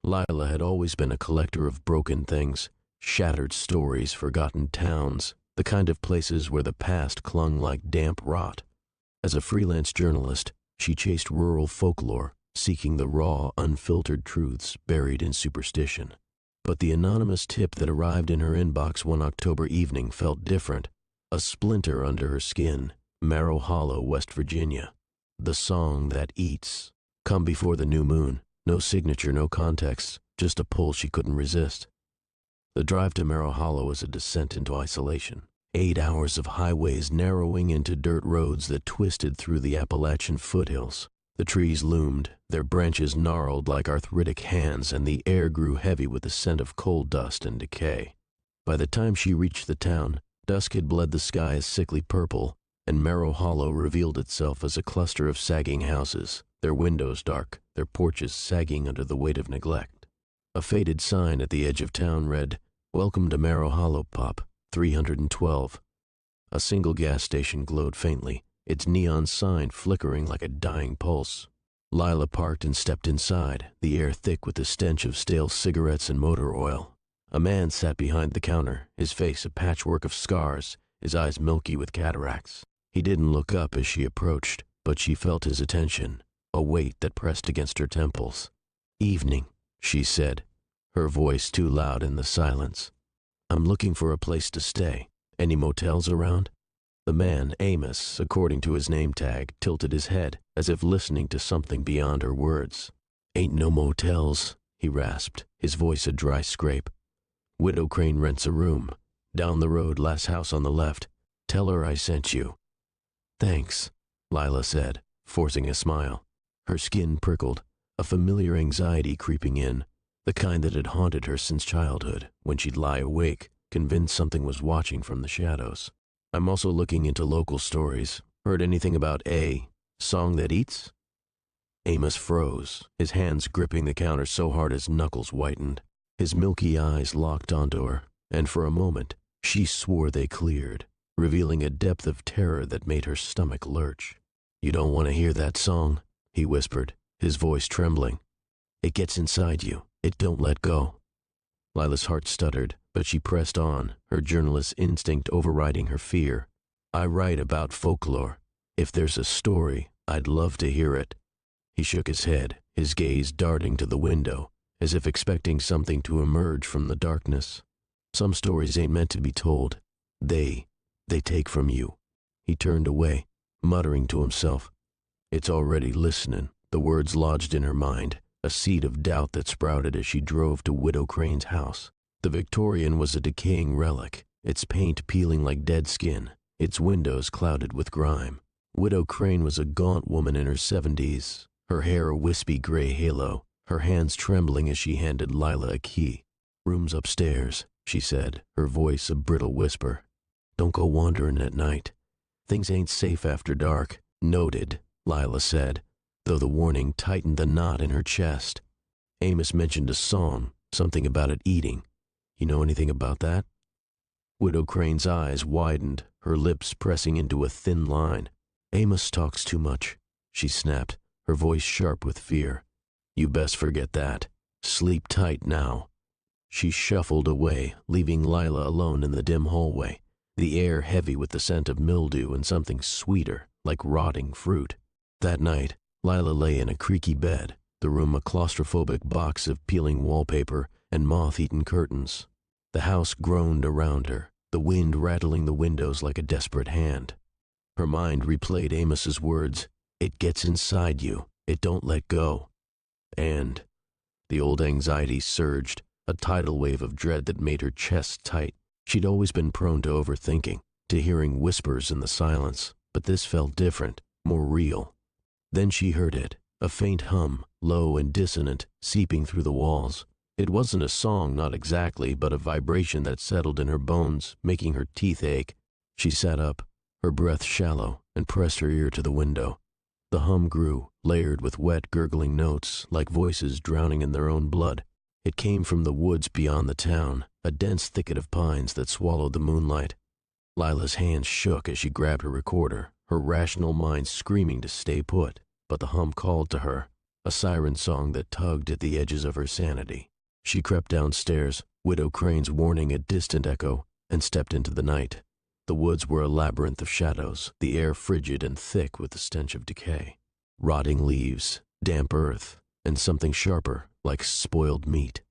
Lila had always been a collector of broken things, shattered stories, forgotten towns, the kind of places where the past clung like damp rot. As a freelance journalist, she chased rural folklore, seeking the raw, unfiltered truths buried in superstition. But the anonymous tip that arrived in her inbox one October evening felt different. A splinter under her skin, Marrow Hollow, West Virginia. The song that eats. Come before the new moon. No signature, no context, just a pull she couldn't resist. The drive to Marrow Hollow was a descent into isolation. 8 hours of highways narrowing into dirt roads that twisted through the Appalachian foothills. The trees loomed, their branches gnarled like arthritic hands, and the air grew heavy with the scent of coal dust and decay. By the time she reached the town, dusk had bled the sky a sickly purple, and Marrow Hollow revealed itself as a cluster of sagging houses, their windows dark, their porches sagging under the weight of neglect. A faded sign at the edge of town read, "Welcome to Marrow Hollow, Pop, 312. A single gas station glowed faintly, its neon sign flickering like a dying pulse. Lila parked and stepped inside, the air thick with the stench of stale cigarettes and motor oil. A man sat behind the counter, his face a patchwork of scars, his eyes milky with cataracts. He didn't look up as she approached, but she felt his attention, a weight that pressed against her temples. "Evening," she said, her voice too loud in the silence. "I'm looking for a place to stay. Any motels around?" The man, Amos, according to his name tag, tilted his head, as if listening to something beyond her words. "Ain't no motels," he rasped, his voice a dry scrape. "Widow Crane rents a room. Down the road, last house on the left. Tell her I sent you." "Thanks," Lila said, forcing a smile. Her skin prickled, a familiar anxiety creeping in, the kind that had haunted her since childhood, when she'd lie awake, convinced something was watching from the shadows. "I'm also looking into local stories. Heard anything about A, Song That Eats?" Amos froze, his hands gripping the counter so hard his knuckles whitened. His milky eyes locked onto her, and for a moment, she swore they cleared, revealing a depth of terror that made her stomach lurch. "You don't want to hear that song," he whispered, his voice trembling. "It gets inside you. It don't let go." Lila's heart stuttered, but she pressed on, her journalist's instinct overriding her fear. "I write about folklore. If there's a story, I'd love to hear it." He shook his head, his gaze darting to the window, as if expecting something to emerge from the darkness. "Some stories ain't meant to be told. They take from you." He turned away, muttering to himself. "It's already listening," the words lodged in her mind, a seed of doubt that sprouted as she drove to Widow Crane's house. The Victorian was a decaying relic, its paint peeling like dead skin, its windows clouded with grime. Widow Crane was a gaunt woman in her 70s, her hair a wispy gray halo, her hands trembling as she handed Lila a key. "Room's upstairs," she said, her voice a brittle whisper. "Don't go wandering at night. Things ain't safe after dark." "Noted," Lila said, though the warning tightened the knot in her chest. "Amos mentioned a song, something about it eating. You know anything about that?" Widow Crane's eyes widened, her lips pressing into a thin line. "Amos talks too much," she snapped, her voice sharp with fear. "You best forget that. Sleep tight now." She shuffled away, leaving Lila alone in the dim hallway, the air heavy with the scent of mildew and something sweeter, like rotting fruit. That night, Lila lay in a creaky bed, the room a claustrophobic box of peeling wallpaper and moth-eaten curtains. The house groaned around her, the wind rattling the windows like a desperate hand. Her mind replayed Amos's words, "It gets inside you, it don't let go." And the old anxiety surged, a tidal wave of dread that made her chest tight. She'd always been prone to overthinking, to hearing whispers in the silence, but this felt different, more real. Then she heard it, a faint hum, low and dissonant, seeping through the walls. It wasn't a song, not exactly, but a vibration that settled in her bones, making her teeth ache. She sat up, her breath shallow, and pressed her ear to the window. The hum grew, layered with wet, gurgling notes, like voices drowning in their own blood. It came from the woods beyond the town, a dense thicket of pines that swallowed the moonlight. Lila's hands shook as she grabbed her recorder, her rational mind screaming to stay put, but the hum called to her. a siren song that tugged at the edges of her sanity. She crept downstairs, Widow Crane's warning a distant echo, and stepped into the night. The woods were a labyrinth of shadows, the air frigid and thick with the stench of decay. Rotting leaves, damp earth, and something sharper, like spoiled meat.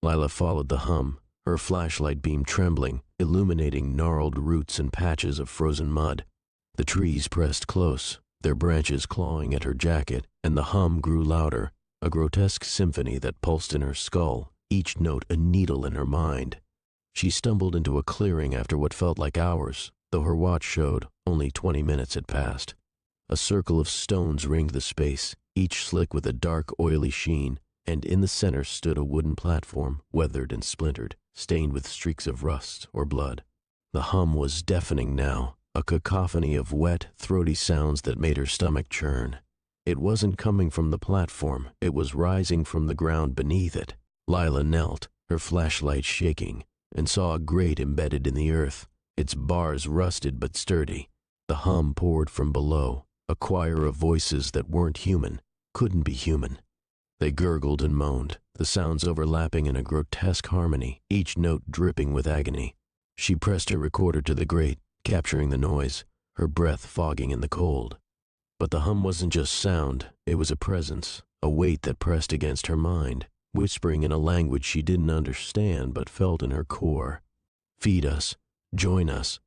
Lila followed the hum, her flashlight beam trembling, illuminating gnarled roots and patches of frozen mud. The trees pressed close, their branches clawing at her jacket, and the hum grew louder, a grotesque symphony that pulsed in her skull, each note a needle in her mind. She stumbled into a clearing after what felt like hours, though her watch showed only 20 minutes had passed. A circle of stones ringed the space, each slick with a dark, oily sheen, and in the center stood a wooden platform, weathered and splintered, stained with streaks of rust or blood. The hum was deafening now, a cacophony of wet, throaty sounds that made her stomach churn. It wasn't coming from the platform, it was rising from the ground beneath it. Lila knelt, her flashlight shaking, and saw a grate embedded in the earth, its bars rusted but sturdy. The hum poured from below, a choir of voices that weren't human, couldn't be human. They gurgled and moaned, the sounds overlapping in a grotesque harmony, each note dripping with agony. She pressed her recorder to the grate, capturing the noise, her breath fogging in the cold. But the hum wasn't just sound, it was a presence, a weight that pressed against her mind, whispering in a language she didn't understand but felt in her core. Feed us, join us.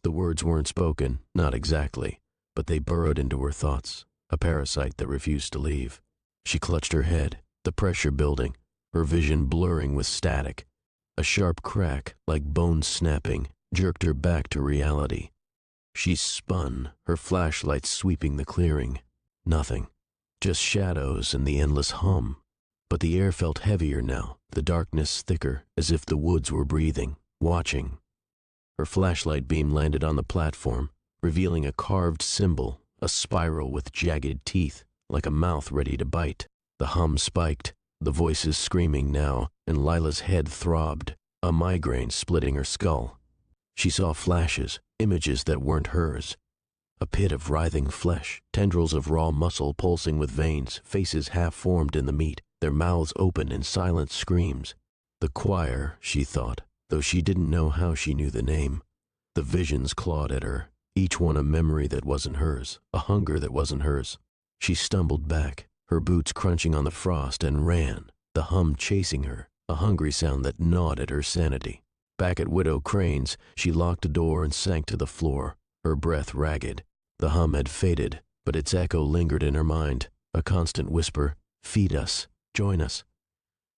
The words weren't spoken, not exactly, but they burrowed into her thoughts, a parasite that refused to leave. She clutched her head, the pressure building, her vision blurring with static. A sharp crack, like bones snapping, jerked her back to reality. She spun, her flashlight sweeping the clearing. Nothing, just shadows and the endless hum. But the air felt heavier now, the darkness thicker, as if the woods were breathing, watching. Her flashlight beam landed on the platform, revealing a carved symbol, a spiral with jagged teeth, like a mouth ready to bite. The hum spiked, the voices screaming now, and Lila's head throbbed, a migraine splitting her skull. She saw flashes, images that weren't hers. A pit of writhing flesh, tendrils of raw muscle pulsing with veins, faces half-formed in the meat, their mouths open in silent screams. The choir, she thought, though she didn't know how she knew the name. The visions clawed at her, each one a memory that wasn't hers, a hunger that wasn't hers. She stumbled back, her boots crunching on the frost, and ran, the hum chasing her, a hungry sound that gnawed at her sanity. Back at Widow Crane's, she locked a door and sank to the floor, her breath ragged. The hum had faded, but its echo lingered in her mind, a constant whisper, "Feed us, join us."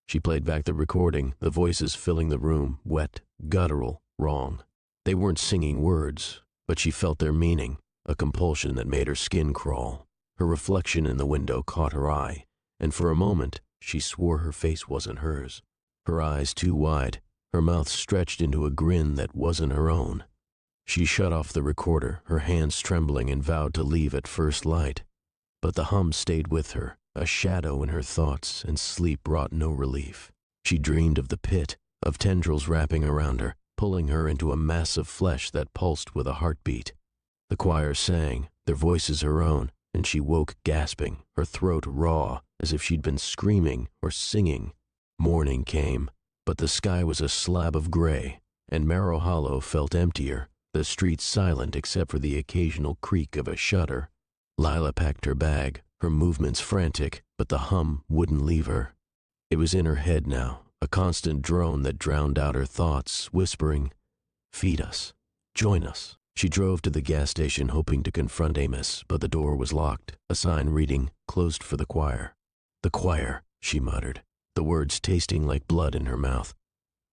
She played back the recording, the voices filling the room, wet, guttural, wrong. They weren't singing words, but she felt their meaning, a compulsion that made her skin crawl. Her reflection in the window caught her eye, and for a moment she swore her face wasn't hers. Her eyes too wide, her mouth stretched into a grin that wasn't her own. She shut off the recorder, her hands trembling, and vowed to leave at first light. But the hum stayed with her, a shadow in her thoughts, and sleep brought no relief. She dreamed of the pit, of tendrils wrapping around her, pulling her into a mass of flesh that pulsed with a heartbeat. The choir sang, their voices her own, and she woke gasping, her throat raw, as if she'd been screaming or singing. Morning came, but the sky was a slab of gray, and Marrow Hollow felt emptier, the streets silent except for the occasional creak of a shutter. Lila packed her bag, her movements frantic, but the hum wouldn't leave her. It was in her head now, a constant drone that drowned out her thoughts, whispering, "Feed us, join us." She drove to the gas station hoping to confront Amos, but the door was locked, a sign reading, "Closed for the choir." "The choir," she muttered, the words tasting like blood in her mouth.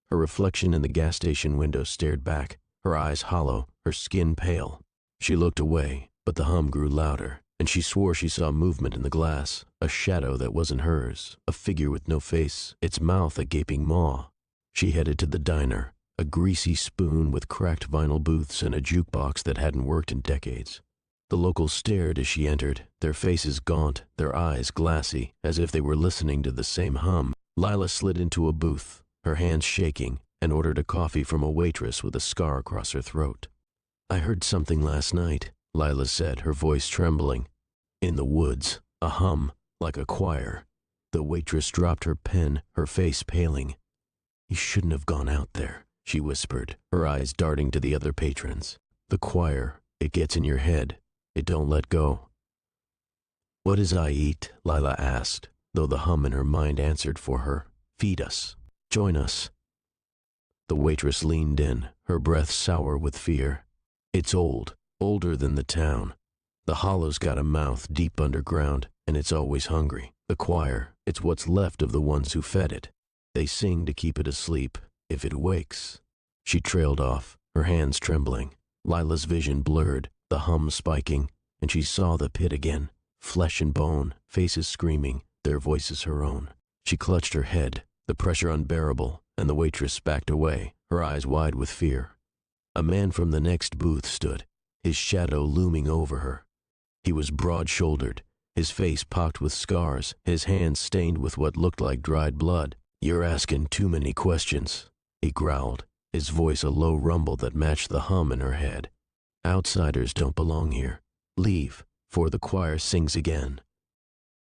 Her reflection in the gas station window stared back, her eyes hollow, her skin pale. She looked away, but the hum grew louder, and she swore she saw movement in the glass, a shadow that wasn't hers, a figure with no face, its mouth a gaping maw. She headed to the diner, a greasy spoon with cracked vinyl booths and a jukebox that hadn't worked in decades. The locals stared as she entered, their faces gaunt, their eyes glassy, as if they were listening to the same hum. Lila slid into a booth, her hands shaking, and ordered a coffee from a waitress with a scar across her throat. "I heard something last night," Lila said, her voice trembling. "In the woods, a hum, like a choir. The waitress dropped her pen, her face paling. "You shouldn't have gone out there," she whispered, her eyes darting to the other patrons. "The choir, it gets in your head. It don't let go." "What does I eat?" Lila asked, though the hum in her mind answered for her. "Feed us. Join us." The waitress leaned in, her breath sour with fear. "It's old, older than the town. The hollow's got a mouth deep underground, and it's always hungry. The choir, it's what's left of the ones who fed it. They sing to keep it asleep, if it wakes." She trailed off, her hands trembling. Lila's vision blurred, the hum spiking, and she saw the pit again, flesh and bone, faces screaming, their voices her own. She clutched her head, the pressure unbearable, and the waitress backed away, her eyes wide with fear. A man from the next booth stood, his shadow looming over her. He was broad-shouldered, his face pocked with scars, his hands stained with what looked like dried blood. "You're asking too many questions," he growled, his voice a low rumble that matched the hum in her head. "Outsiders don't belong here. Leave, for the choir sings again."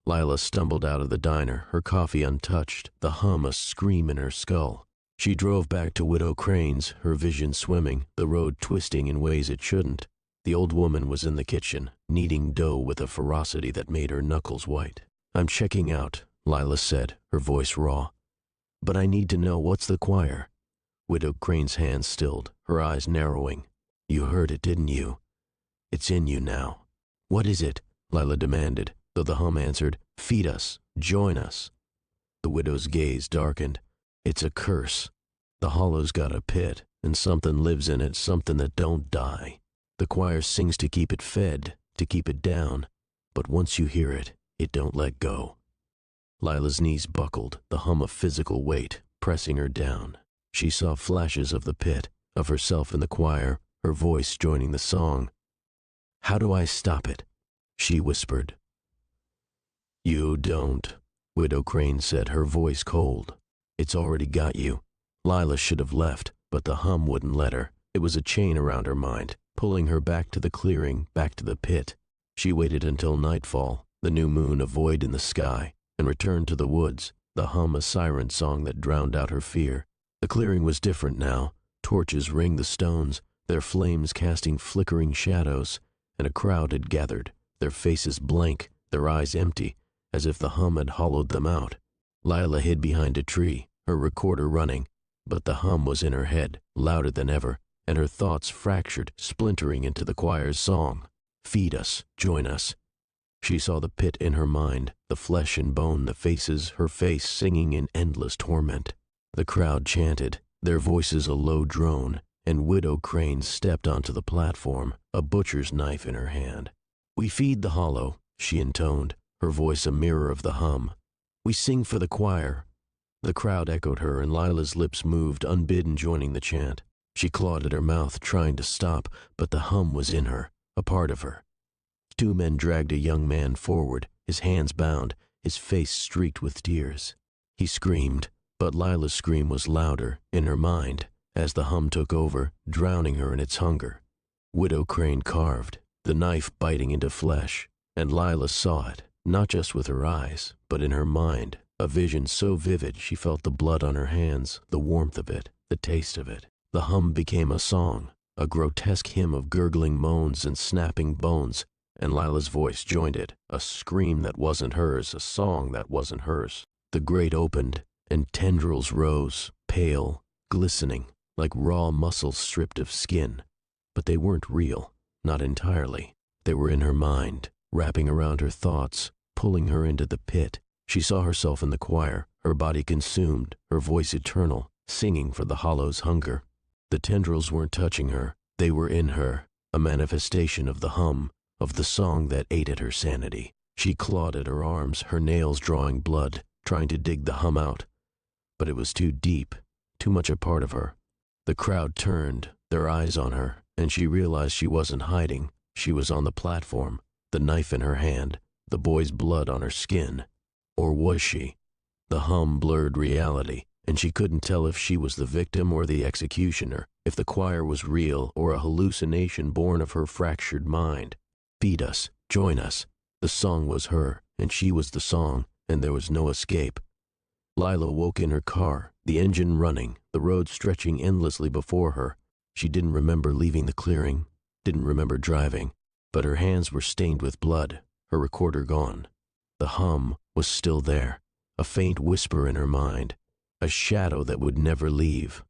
Lila stumbled out of the diner, her coffee untouched, the hum a scream in her skull. She drove back to Widow Crane's, her vision swimming, the road twisting in ways it shouldn't. The old woman was in the kitchen, kneading dough with a ferocity that made her knuckles white. "I'm checking out," Lila said, her voice raw. "But I need to know, what's the choir?" Widow Crane's hands stilled, her eyes narrowing. "You heard it, didn't you? It's in you now." "What is it?" Lila demanded, though the hum answered, "Feed us, join us." The widow's gaze darkened. "It's a curse. The hollow's got a pit, and something lives in it, something that don't die. The choir sings to keep it fed, to keep it down, but once you hear it, it don't let go." Lila's knees buckled, the hum of physical weight, pressing her down. She saw flashes of the pit, of herself in the choir, her voice joining the song. "How do I stop it?" she whispered. "You don't," Widow Crane said, her voice cold. "It's already got you." Lila should have left, but the hum wouldn't let her. It was a chain around her mind, pulling her back to the clearing, back to the pit. She waited until nightfall, the new moon a void in the sky, and returned to the woods, the hum a siren song that drowned out her fear. The clearing was different now. Torches ringed the stones, their flames casting flickering shadows, and a crowd had gathered, their faces blank, their eyes empty, as if the hum had hollowed them out. Lila hid behind a tree, her recorder running, but the hum was in her head, louder than ever, and her thoughts fractured, splintering into the choir's song. "Feed us, join us." She saw the pit in her mind, the flesh and bone, the faces, her face singing in endless torment. The crowd chanted, their voices a low drone, and Widow Crane stepped onto the platform, a butcher's knife in her hand. "We feed the hollow," she intoned, her voice a mirror of the hum. "We sing for the choir." The crowd echoed her, and Lila's lips moved, unbidden, joining the chant. She clawed at her mouth, trying to stop, but the hum was in her, a part of her. Two men dragged a young man forward, his hands bound, his face streaked with tears. He screamed, but Lila's scream was louder, in her mind, as the hum took over, drowning her in its hunger. Widow Crane carved, the knife biting into flesh, and Lila saw it, not just with her eyes, but in her mind, a vision so vivid she felt the blood on her hands, the warmth of it, the taste of it. The hum became a song, a grotesque hymn of gurgling moans and snapping bones, and Lila's voice joined it, a scream that wasn't hers, a song that wasn't hers. The grate opened, and tendrils rose, pale, glistening, like raw muscles stripped of skin. But they weren't real, not entirely. They were in her mind, wrapping around her thoughts, pulling her into the pit. She saw herself in the choir, her body consumed, her voice eternal, singing for the hollow's hunger. The tendrils weren't touching her, they were in her, a manifestation of the hum, of the song that ate at her sanity. She clawed at her arms, her nails drawing blood, trying to dig the hum out. But it was too deep, too much a part of her. The crowd turned, their eyes on her, and she realized she wasn't hiding. She was on the platform, the knife in her hand, the boy's blood on her skin. Or was she? The hum blurred reality, and she couldn't tell if she was the victim or the executioner, if the choir was real or a hallucination born of her fractured mind. "Feed us, join us." The song was her, and she was the song, and there was no escape. Lila woke in her car, the engine running, the road stretching endlessly before her. She didn't remember leaving the clearing, didn't remember driving, but her hands were stained with blood, her recorder gone. The hum was still there, a faint whisper in her mind, a shadow that would never leave.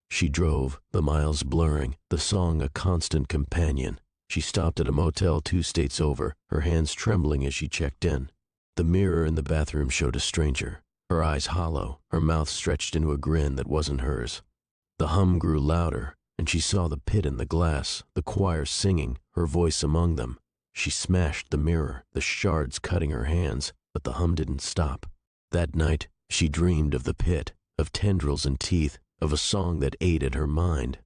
She drove, the miles blurring, the song a constant companion. She stopped at a motel 2 states over, her hands trembling as she checked in. The mirror in the bathroom showed a stranger, her eyes hollow, her mouth stretched into a grin that wasn't hers. The hum grew louder, and she saw the pit in the glass, the choir singing, her voice among them. She smashed the mirror, the shards cutting her hands, but the hum didn't stop. That night, she dreamed of the pit, of tendrils and teeth, of a song that ate at her mind.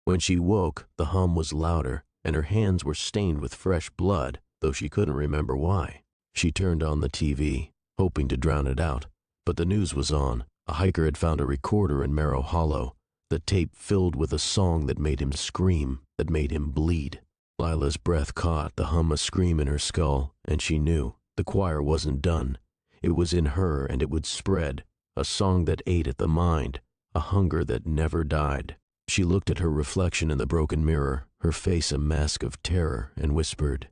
When she woke, the hum was louder, and her hands were stained with fresh blood, though she couldn't remember why. She turned on the TV, hoping to drown it out, but the news was on. A hiker had found a recorder in Marrow Hollow, the tape filled with a song that made him scream, that made him bleed. Lila's breath caught, the hum a scream in her skull, and she knew the choir wasn't done. It was in her, and it would spread, a song that ate at the mind, a hunger that never died. She looked at her reflection in the broken mirror, her face a mask of terror, and whispered,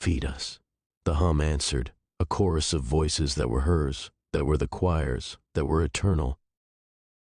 "Feed us." The hum answered, a chorus of voices that were hers, that were the choir's, that were eternal.